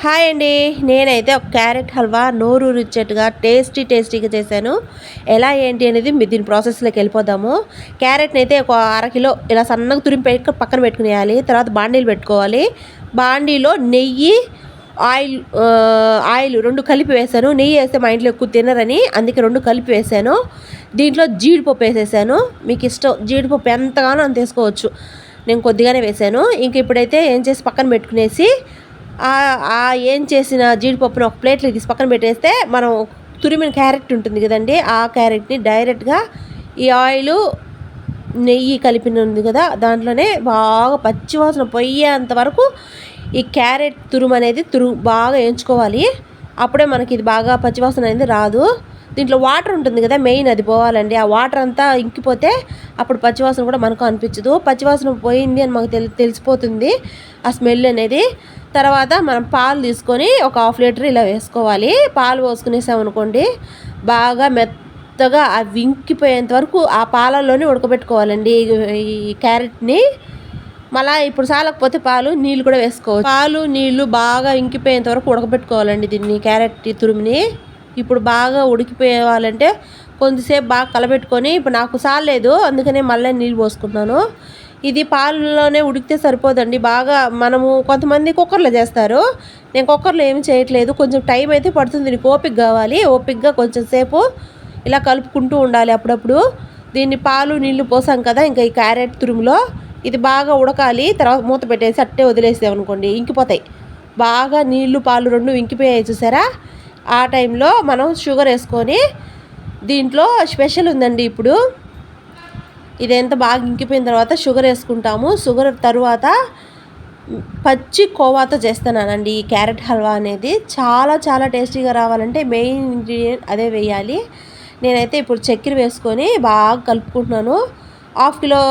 Hi అండి. నేనైతే ఒక క్యారెట్ హల్వా నోరూరిచ్చేట్టుగా టేస్టీగా చేశాను. ఎలా ఏంటి అనేది దీని ప్రాసెస్లోకి వెళ్ళిపోదాము. క్యారెట్ని అయితే ఒక అరకిలో ఇలా సన్నగా తురిమి పక్కన పెట్టుకునేయాలి. తర్వాత బాండీలు పెట్టుకోవాలి. బాండీలో నెయ్యి, ఆయిల్ రెండు కలిపి వేసాను. నెయ్యి వేస్తే మా ఇంట్లో ఎక్కువ తినరని అందుకే రెండు కలిపి వేసాను. దీంట్లో జీడిపప్పు వేసేసాను. మీకు ఇష్టం జీడిపప్పు ఎంతగానో అంత వేసుకోవచ్చు. నేను కొద్దిగానే వేసాను. ఇంక ఇప్పుడైతే ఏం చేసి పక్కన పెట్టుకునేసి ఏం చేసిన జీడిపప్పును ఒక ప్లేట్లో తీసి పక్కన పెట్టేస్తే మనం తురిమిన క్యారెట్ ఉంటుంది కదండి, ఆ క్యారెట్ని డైరెక్ట్గా ఈ ఆయిల్ నెయ్యి కలిపిన ఉంది కదా దాంట్లోనే బాగా పచ్చివాసన పోయేంత వరకు ఈ క్యారెట్ తురుము అనేది బాగా వేయించుకోవాలి. అప్పుడే మనకి ఇది బాగా పచ్చివాసన అనేది రాదు. దీంట్లో వాటర్ ఉంటుంది కదా, మెయిన్ అది పోవాలండి. ఆ వాటర్ అంతా ఇంకిపోతే అప్పుడు పచ్చివాసన కూడా మనకు అనిపించదు. పచ్చివాసన పోయింది అని మాకు తెలిసిపోతుంది ఆ స్మెల్ అనేది. తర్వాత మనం పాలు తీసుకొని ఒక 1/2 లీటర్ ఇలా వేసుకోవాలి. పాలు పోసుకునేసామనుకోండి బాగా మెత్తగా అవి ఇంకిపోయేంత వరకు ఆ పాలల్లోనే ఉడకబెట్టుకోవాలండి ఈ క్యారెట్ని. మళ్ళీ ఇప్పుడు చాలకపోతే పాలు నీళ్ళు కూడా వేసుకోవాలి. పాలు నీళ్ళు బాగా ఇంకిపోయేంత వరకు ఉడకబెట్టుకోవాలండి దీన్ని, క్యారెట్ తురుముని. ఇప్పుడు బాగా ఉడికిపోయేవాలంటే కొంచెంసేపు బాగా కలబెట్టుకొని, ఇప్పుడు నాకు సాలేదు అందుకనే మళ్ళీ నీళ్ళు పోసుకుంటున్నాను. ఇది పాలలోనే ఉడికితే సరిపోదండి. బాగా మనము కొంతమంది కుక్కర్లో చేస్తారు, నేను కుక్కర్లో ఏమి చేయట్లేదు. కొంచెం టైం అయితే పడుతుంది, దీనికి ఓపిక కావాలి. ఓపికగా కొంచెం సేపు ఇలా కలుపుకుంటూ ఉండాలి అప్పుడప్పుడు. దీన్ని పాలు నీళ్లు పోసాం కదా ఇంకా ఈ క్యారెట్ తురుములో ఇది బాగా ఉడకాలి. తర్వాత మూత పెట్టేసి అట్టే వదిలేసామనుకోండి ఇంకిపోతాయి. బాగా నీళ్లు పాలు రెండు ఇంకిపోయాయి చూసారా. ఆ టైంలో మనం షుగర్ వేసుకొని, దీంట్లో స్పెషల్ ఉందండి ఇప్పుడు. ఇదంతా బాగా ఇంకిపోయిన తర్వాత షుగర్ వేసుకుంటాము. షుగర్ తర్వాత పచ్చి కోవాతో చేస్తున్నానండి ఈ క్యారెట్ హల్వా అనేది. చాలా టేస్టీగా రావాలంటే మెయిన్ ఇంగ్రీడియంట్ అదే వేయాలి. నేనైతే ఇప్పుడు చక్కెర వేసుకొని బాగా కలుపుకుంటున్నాను. 1/2 కిలో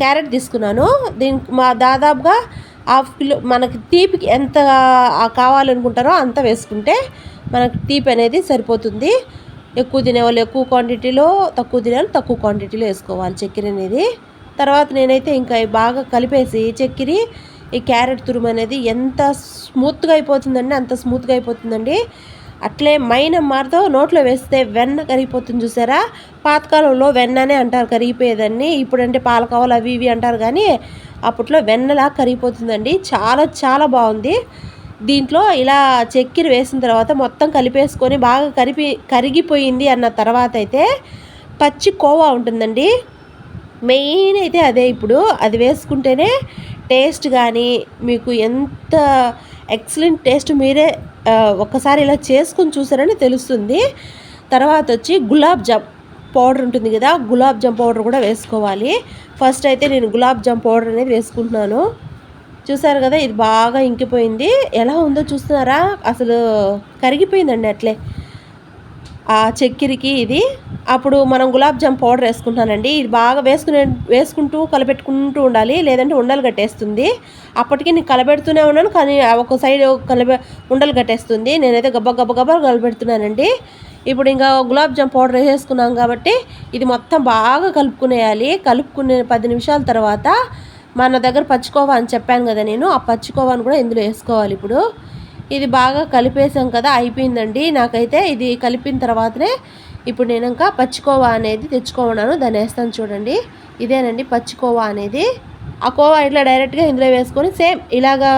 క్యారెట్ తీసుకున్నాను. దీనికి దాదాపుగా 1/2 కిలో మనకి తీపికి ఎంత కావాలనుకుంటారో అంత వేసుకుంటే మనకు తీపి అనేది సరిపోతుంది. ఎక్కువ తినేవాళ్ళు ఎక్కువ క్వాంటిటీలో, తక్కువ తినేవాళ్ళు తక్కువ క్వాంటిటీలో వేసుకోవాలి చక్కెర అనేది. తర్వాత నేనైతే ఇంకా బాగా కలిపేసి చక్కెర ఈ క్యారెట్ తురుము అనేది ఎంత స్మూత్గా అయిపోతుందండి అంత స్మూత్గా అయిపోతుందండి. అట్లే మైనమ్మారితో నోట్లో వేస్తే వెన్న కరిగిపోతుంది చూసారా. పాతకాలంలో వెన్ననే అంటారు కరిగిపోయేదాన్ని, ఇప్పుడంటే పాలకోవాలు అవి ఇవి అంటారు కానీ అప్పట్లో వెన్నలా కరిగిపోతుందండి. చాలా బాగుంది. దీంట్లో ఇలా చక్కెర వేసిన తర్వాత మొత్తం కలిపేసుకొని బాగా కరిగిపోయింది అన్న తర్వాత అయితే పచ్చి కోవా ఉంటుందండి, మెయిన్ అయితే అదే. ఇప్పుడు అది వేసుకుంటేనే టేస్ట్ కానీ మీకు ఎంత ఎక్సలెంట్ టేస్ట్ మీరే ఒక్కసారి ఇలా చేసుకొని చూసారని తెలుస్తుంది. తర్వాత వచ్చి గులాబ్ జామ్ పౌడర్ ఉంటుంది కదా, గులాబ్ జామ్ పౌడర్ కూడా వేసుకోవాలి. ఫస్ట్ అయితే నేను గులాబ్ జామ్ పౌడర్ అనేది వేసుకుంటున్నాను. చూసారు కదా ఇది బాగా ఇంకిపోయింది. ఎలా ఉందో చూస్తున్నారా, అసలు కరిగిపోయిందండి అట్లే ఆ చక్కెరకి ఇది. అప్పుడు మనం గులాబ్ జామ్ పౌడర్ వేసుకుంటానండి. ఇది బాగా వేసుకుంటూ కలపెట్టుకుంటూ ఉండాలి, లేదంటే ఉండలు కట్టేస్తుంది. అప్పటికి నేను కలబెడుతూనే ఉన్నాను కానీ ఒక సైడ్ ఉండలు కట్టేస్తుంది. నేనైతే గబ్బా కలబెడుతున్నానండి. ఇప్పుడు ఇంకా గులాబ్ జామ్ పౌడర్ వేసేసుకున్నాం కాబట్టి ఇది మొత్తం బాగా కలుపుకునేయాలి. కలుపుకునే 10 నిమిషాల తర్వాత మన దగ్గర పచ్చికోవా అని చెప్పాను కదా నేను, ఆ పచ్చికోవాని కూడా ఇందులో వేసుకోవాలి. ఇప్పుడు ఇది బాగా కలిపేసాం కదా, అయిపోయిందండి. నాకైతే ఇది కలిపిన తర్వాతనే ఇప్పుడు నేను ఇంకా పచ్చికోవా అనేది తెచ్చుకోమన్నాను, దాన్ని వేస్తాను చూడండి. ఇదేనండి పచ్చికోవా అనేది. ఆ కోవా ఇట్లా డైరెక్ట్గా ఇందులో వేసుకొని సేమ్ ఇలాగా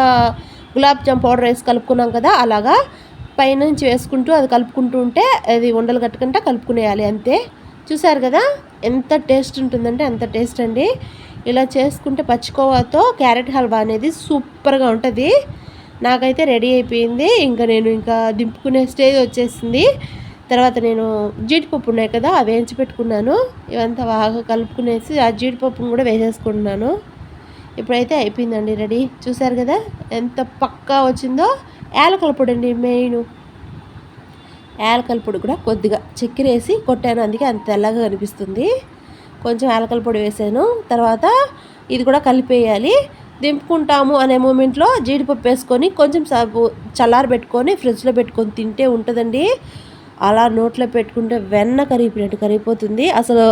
గులాబ్ జామ్ పౌడర్ వేసి కలుపుకున్నాం కదా అలాగా పైనుంచి వేసుకుంటూ అది కలుపుకుంటూ ఉంటే అది ఉండలు కట్టుకుంటా కలుపుకునేయాలి అంతే. చూసారు కదా ఎంత టేస్ట్ ఉంటుందంటే అంత టేస్ట్ అండి. ఇలా చేసుకుంటే పచ్చికోవాతో క్యారెట్ హల్వా అనేది సూపర్గా ఉంటుంది. నాకైతే రెడీ అయిపోయింది. నేను దింపుకునే స్టేజ్ వచ్చేసింది. తర్వాత నేను జీడిపప్పు ఉన్నాయి కదా అవి వేయించి పెట్టుకున్నాను. ఇవంతా బాగా కలుపుకునేసి ఆ జీడిపప్పును కూడా వేసేసుకుంటున్నాను. ఇప్పుడైతే అయిపోయిందండి రెడీ. చూసారు కదా ఎంత పక్కా వచ్చిందో. యాలకల పొడి అండి మెయిన్, యాలకల పొడి కూడా కొద్దిగా చక్కెర వేసి కొట్టాను, అందుకే అంత తెల్లగా కనిపిస్తుంది. కొంచెం యాలకల పొడి వేసాను. తర్వాత ఇది కూడా కలిపేయాలి. దింపుకుంటాము అనే మూమెంట్లో జీడిపప్పు వేసుకొని కొంచెం సేపు చల్లారబెట్టుకొని ఫ్రిడ్జ్లో పెట్టుకొని తింటే ఉంటుందండి. అలా నోట్లో పెట్టుకుంటే వెన్న కరిగిపోయినట్టు కరిగిపోతుంది. అసలు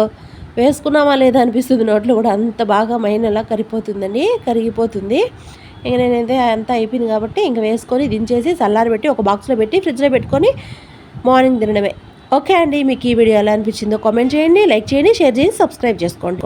వేసుకున్నామా లేదా అనిపిస్తుంది నోట్లో కూడా, అంత బాగా మైనలా కరిగిపోతుంది. ఇంక నేనైతే అంతా అయిపోయింది కాబట్టి ఇంక వేసుకొని దించేసి చల్లారబెట్టి ఒక బాక్స్లో పెట్టి ఫ్రిడ్జ్లో పెట్టుకొని మార్నింగ్ తినడమే. ఓకే అండి, మీకు ఈ వీడియో ఎలా అనిపించిందో కామెంట్ చేయండి, లైక్ చేయండి, షేర్ చేయండి, సబ్స్క్రైబ్ చేసుకోండి.